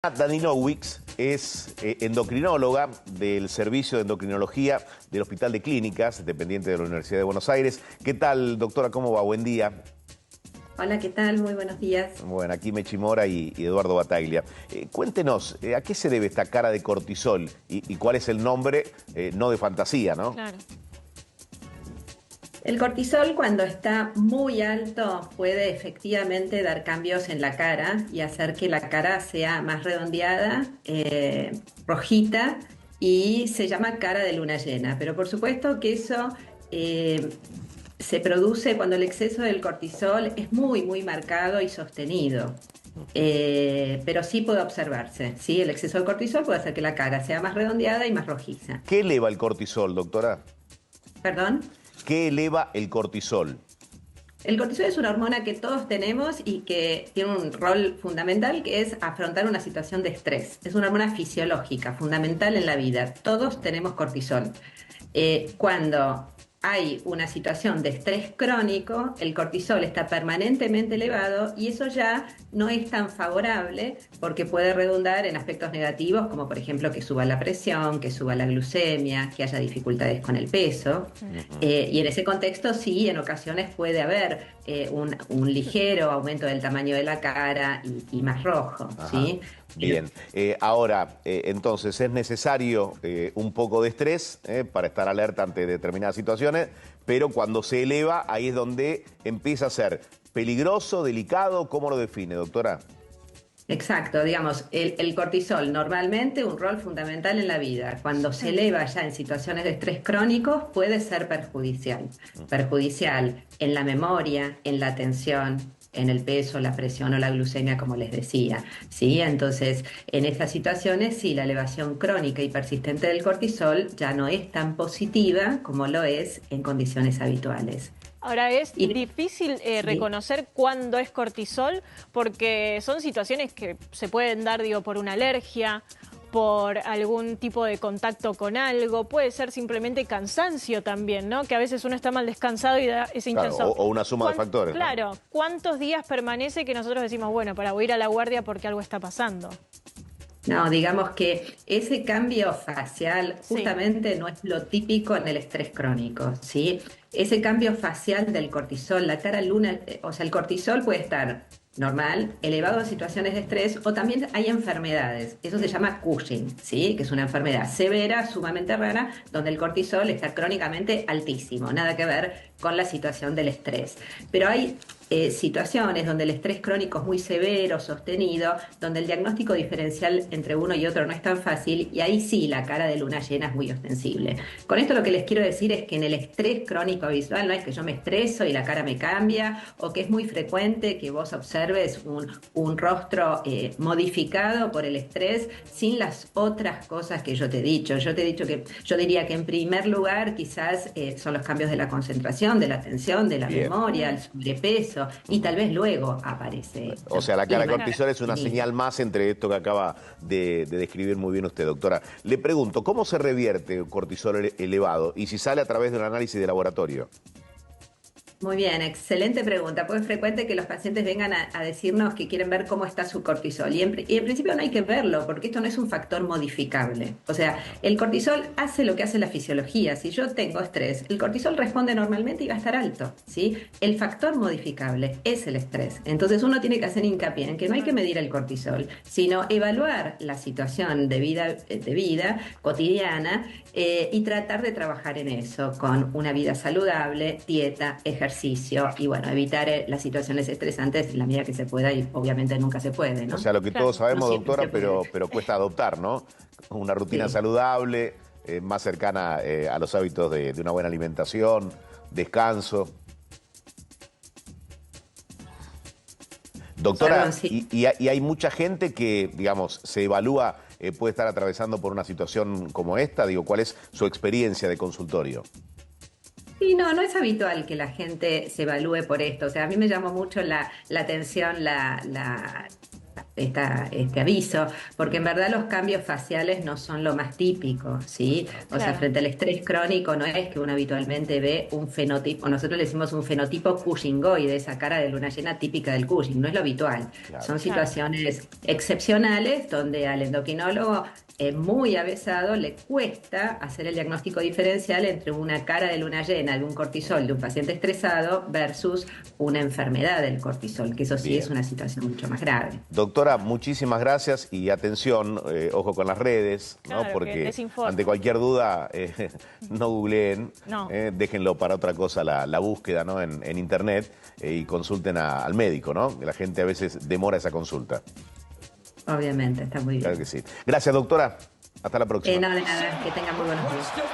Daninowicz es endocrinóloga del Servicio de Endocrinología del Hospital de Clínicas, dependiente de la Universidad de Buenos Aires. ¿Qué tal, doctora? ¿Cómo va? Buen día. Hola, ¿qué tal? Muy buenos días. Bueno, aquí Mechi Mora y Eduardo Bataglia. Cuéntenos, ¿a qué se debe esta cara de cortisol y cuál es el nombre, no de fantasía, ¿no? Claro. El cortisol, cuando está muy alto, puede efectivamente dar cambios en la cara y hacer que la cara sea más redondeada, rojita, y se llama cara de luna llena. Pero por supuesto que eso se produce cuando el exceso del cortisol es muy marcado y sostenido. Pero sí puede observarse, ¿sí? El exceso de cortisol puede hacer que la cara sea más redondeada y más rojiza. ¿Qué eleva el cortisol, doctora? ¿Perdón? ¿Qué eleva el cortisol? El cortisol es una hormona que todos tenemos y que tiene un rol fundamental, que es afrontar una situación de estrés. Es una hormona fisiológica, fundamental en la vida. Todos tenemos cortisol. Cuando hay una situación de estrés crónico, el cortisol está permanentemente elevado y eso ya no es tan favorable porque puede redundar en aspectos negativos, como por ejemplo que suba la presión, que suba la glucemia, que haya dificultades con el peso. Y en ese contexto sí, en ocasiones puede haber un ligero aumento del tamaño de la cara y más rojo, ¿sí? Bien, ahora, entonces es necesario un poco de estrés para estar alerta ante determinadas situaciones, pero cuando se eleva, ahí es donde empieza a ser peligroso, delicado. ¿Cómo lo define, doctora? Exacto, digamos, el cortisol normalmente un rol fundamental en la vida. Cuando se eleva ya en situaciones de estrés crónicos puede ser perjudicial. Perjudicial en la memoria, en la atención, en el peso, la presión o la glucemia, como les decía, ¿sí? Entonces, en estas situaciones, sí, la elevación crónica y persistente del cortisol ya no es tan positiva como lo es en condiciones habituales. Ahora es Y, difícil sí. reconocer cuándo es cortisol porque son situaciones que se pueden dar, digo, por una alergia, por algún tipo de contacto con algo, puede ser simplemente cansancio también, ¿no? Que a veces uno está mal descansado y da ese Claro, intenso. o una suma de factores, ¿no? Claro, ¿cuántos días permanece que nosotros decimos, bueno, para voy a ir a la guardia porque algo está pasando? No, digamos que ese cambio facial justamente no es lo típico en el estrés crónico, ¿sí? Ese cambio facial del cortisol, la cara luna, o sea, el cortisol puede estar normal, elevado a situaciones de estrés, o también hay enfermedades. Eso se llama Cushing, ¿sí? Que es una enfermedad severa, sumamente rara, donde el cortisol está crónicamente altísimo, nada que ver con la situación del estrés. Pero hay situaciones donde el estrés crónico es muy severo, sostenido, donde el diagnóstico diferencial entre uno y otro no es tan fácil, y ahí sí la cara de luna llena es muy ostensible. Con esto lo que les quiero decir es que en el estrés crónico visual no es que yo me estreso y la cara me cambia, o que es muy frecuente que vos observes un rostro modificado por el estrés sin las otras cosas que yo te he dicho. Yo te he dicho que yo diría que en primer lugar quizás son los cambios de la concentración, de la atención, de la memoria, el sobrepeso, y tal vez luego aparece. O sea, la cara de cortisol es una señal más entre esto que acaba de describir muy bien usted, doctora. Le pregunto, ¿cómo se revierte cortisol elevado y si sale a través de un análisis de laboratorio? Muy bien, excelente pregunta, porque es frecuente que los pacientes vengan a decirnos que quieren ver cómo está su cortisol. Y en principio no hay que verlo, porque esto no es un factor modificable. O sea, el cortisol hace lo que hace la fisiología. Si yo tengo estrés, el cortisol responde normalmente y va a estar alto, ¿sí? El factor modificable es el estrés. Entonces uno tiene que hacer hincapié en que no hay que medir el cortisol, sino evaluar la situación de vida cotidiana y tratar de trabajar en eso, con una vida saludable, dieta, ejercicio y bueno, evitar las situaciones estresantes en la medida que se pueda y obviamente nunca se puede, ¿no? O sea, lo que todos sabemos, No siempre doctora, se puede. pero cuesta adoptar, ¿no? Una rutina Sí. saludable, más cercana a los hábitos de una buena alimentación, descanso. Doctora, Perdón, sí. y hay mucha gente que, digamos, se evalúa, puede estar atravesando por una situación como esta. Digo, ¿cuál es su experiencia de consultorio? Sí, no es habitual que la gente se evalúe por esto. O sea, a mí me llamó mucho la atención este aviso, porque en verdad los cambios faciales no son lo más típico, ¿sí? O sea, Claro. frente al estrés crónico no es que uno habitualmente ve un fenotipo, nosotros le decimos un fenotipo cushingoide, esa cara de luna llena típica del Cushing, no es lo habitual. Claro. Son Claro. situaciones excepcionales donde al endocrinólogo muy avesado le cuesta hacer el diagnóstico diferencial entre una cara de luna llena de un cortisol de un paciente estresado versus una enfermedad del cortisol, que eso sí Bien. es una situación mucho más grave. Doctora, muchísimas gracias y atención, ojo con las redes, ¿no? Claro, que Porque desinforma. ante cualquier duda, no googleen, No. déjenlo para otra cosa la búsqueda, ¿no? en internet y consulten al médico, ¿no? La gente a veces demora esa consulta. Obviamente, está muy bien. Claro que sí. Gracias, doctora. Hasta la próxima. No, de nada, que tengan muy buenos días.